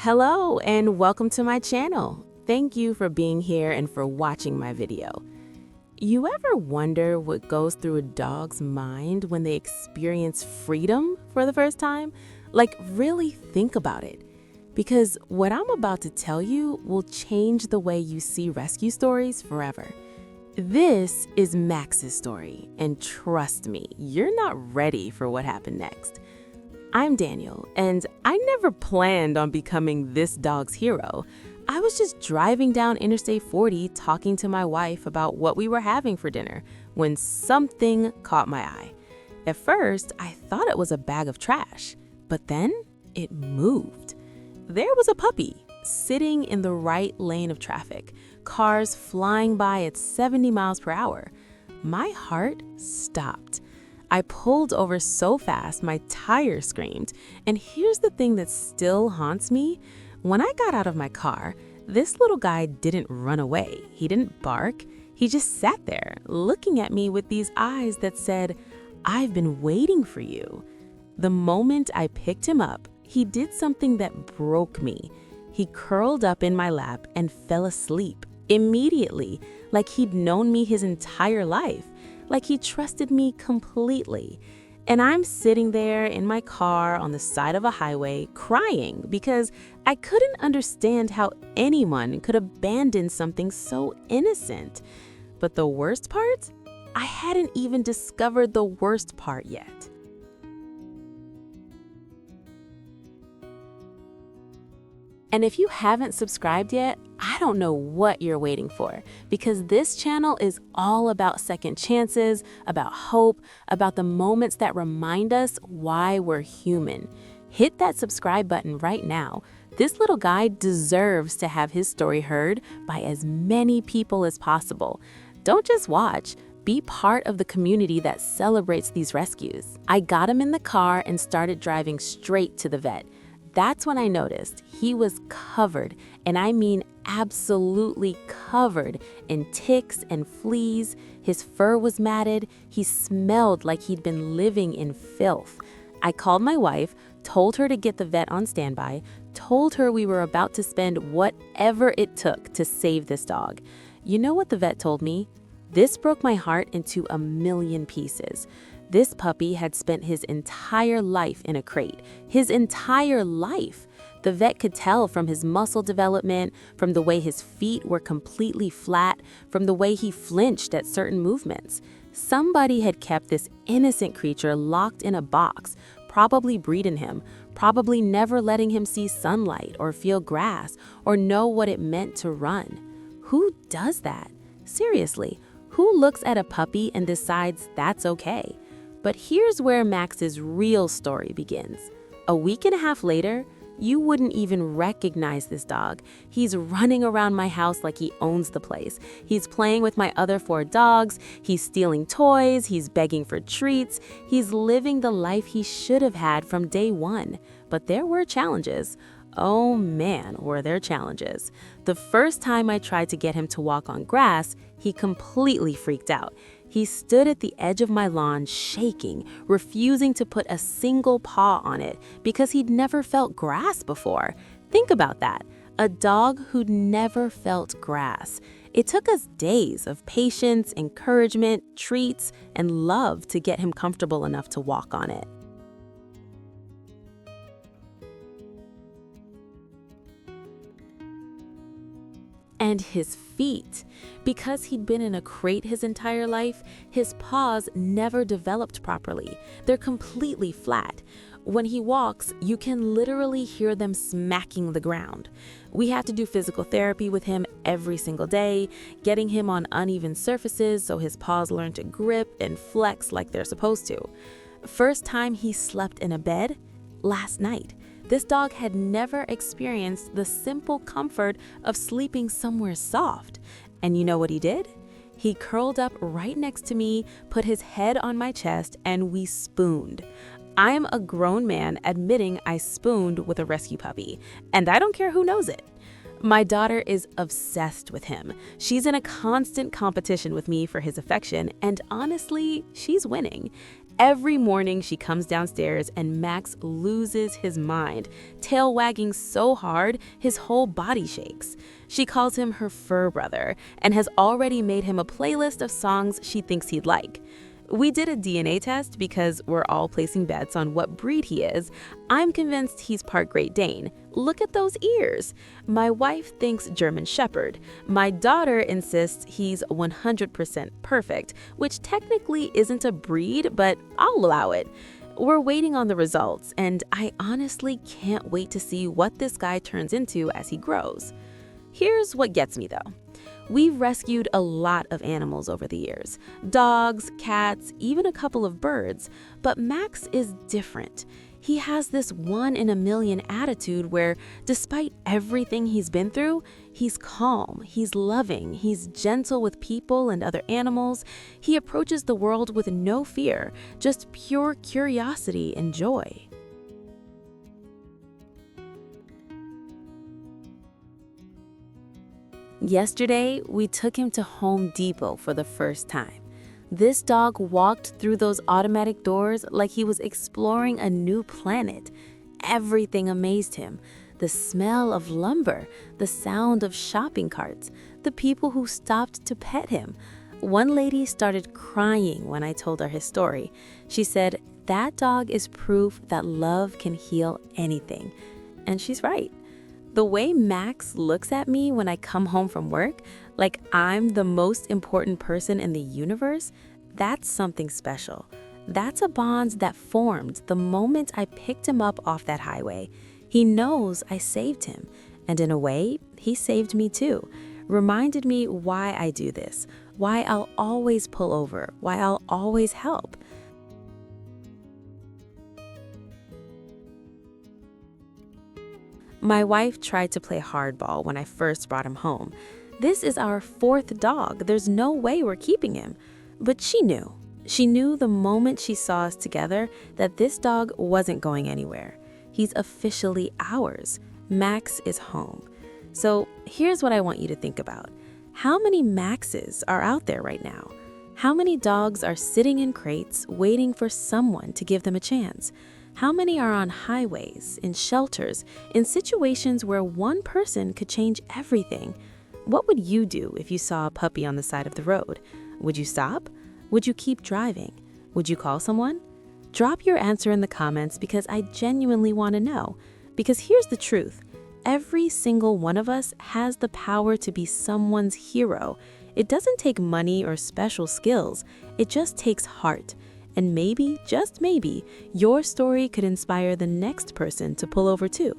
Hello and welcome to my channel. Thank you for being here and for watching my video. You ever wonder what goes through a dog's mind when they experience freedom for the first time? Like, really think about it. Because what I'm about to tell you will change the way you see rescue stories forever. This is Max's story, and trust me, you're not ready for what happened next. I'm Daniel, and I never planned on becoming this dog's hero. I was just driving down Interstate 40 talking to my wife about what we were having for dinner when something caught my eye. At first, I thought it was a bag of trash, but then it moved. There was a puppy sitting in the right lane of traffic, cars flying by at 70 miles per hour. My heart stopped. I pulled over so fast, my tire screamed. And here's the thing that still haunts me. When I got out of my car, this little guy didn't run away. He didn't bark. He just sat there, looking at me with these eyes that said, "I've been waiting for you." The moment I picked him up, he did something that broke me. He curled up in my lap and fell asleep immediately, like he'd known me his entire life. Like he trusted me completely. And I'm sitting there in my car on the side of a highway crying because I couldn't understand how anyone could abandon something so innocent. But the worst part? I hadn't even discovered the worst part yet. And if you haven't subscribed yet, I don't know what you're waiting for, because this channel is all about second chances, about hope, about the moments that remind us why we're human. Hit that subscribe button right now. This little guy deserves to have his story heard by as many people as possible. Don't just watch. Be part of the community that celebrates these rescues. I got him in the car and started driving straight to the vet. That's when I noticed he was covered, and I mean absolutely covered, in ticks and fleas. His fur was matted. He smelled like he'd been living in filth. I called my wife, told her to get the vet on standby, told her we were about to spend whatever it took to save this dog. You know what the vet told me? This broke my heart into a million pieces. This puppy had spent his entire life in a crate. His entire life. The vet could tell from his muscle development, from the way his feet were completely flat, from the way he flinched at certain movements. Somebody had kept this innocent creature locked in a box, probably breeding him, probably never letting him see sunlight or feel grass or know what it meant to run. Who does that? Seriously, who looks at a puppy and decides that's okay? But here's where Max's real story begins. A week and a half later, you wouldn't even recognize this dog. He's running around my house like he owns the place. He's playing with my other 4 dogs. He's stealing toys. He's begging for treats. He's living the life he should have had from day one. But there were challenges. Oh man, were there challenges. The first time I tried to get him to walk on grass, he completely freaked out. He stood at the edge of my lawn shaking, refusing to put a single paw on it because he'd never felt grass before. Think about that. A dog who'd never felt grass. It took us days of patience, encouragement, treats, and love to get him comfortable enough to walk on it. And his feet. Because he'd been in a crate his entire life, his paws never developed properly. They're completely flat. When he walks, you can literally hear them smacking the ground. We had to do physical therapy with him every single day, getting him on uneven surfaces so his paws learn to grip and flex like they're supposed to. First time he slept in a bed? Last night. This dog had never experienced the simple comfort of sleeping somewhere soft. And you know what he did? He curled up right next to me, put his head on my chest, and we spooned. I'm a grown man admitting I spooned with a rescue puppy, and I don't care who knows it. My daughter is obsessed with him. She's in a constant competition with me for his affection, and honestly, she's winning. Every morning she comes downstairs and Max loses his mind, tail wagging so hard his whole body shakes. She calls him her fur brother and has already made him a playlist of songs she thinks he'd like. We did a DNA test because we're all placing bets on what breed he is. I'm convinced he's part Great Dane. Look at those ears. My wife thinks German Shepherd. My daughter insists he's 100% perfect, which technically isn't a breed, but I'll allow it. We're waiting on the results, and I honestly can't wait to see what this guy turns into as he grows. Here's what gets me though. We've rescued a lot of animals over the years. Dogs, cats, even a couple of birds. But Max is different. He has this one-in-a-million attitude where, despite everything he's been through, he's calm, he's loving, he's gentle with people and other animals. He approaches the world with no fear, just pure curiosity and joy. Yesterday, we took him to Home Depot for the first time. This dog walked through those automatic doors like he was exploring a new planet. Everything amazed him. The smell of lumber, the sound of shopping carts, the people who stopped to pet him. One lady started crying when I told her his story. She said, "That dog is proof that love can heal anything." And she's right. The way Max looks at me when I come home from work, like I'm the most important person in the universe, that's something special. That's a bond that formed the moment I picked him up off that highway. He knows I saved him, and in a way, he saved me too. Reminded me why I do this, why I'll always pull over, why I'll always help. My wife tried to play hardball when I first brought him home. This is our fourth dog. There's no way we're keeping him. But she knew. She knew the moment she saw us together that this dog wasn't going anywhere. He's officially ours. Max is home. So here's what I want you to think about. How many Maxes are out there right now? How many dogs are sitting in crates waiting for someone to give them a chance? How many are on highways, in shelters, in situations where one person could change everything? What would you do if you saw a puppy on the side of the road? Would you stop? Would you keep driving? Would you call someone? Drop your answer in the comments because I genuinely want to know. Because here's the truth. Every single one of us has the power to be someone's hero. It doesn't take money or special skills. It just takes heart. And maybe, just maybe, your story could inspire the next person to pull over too.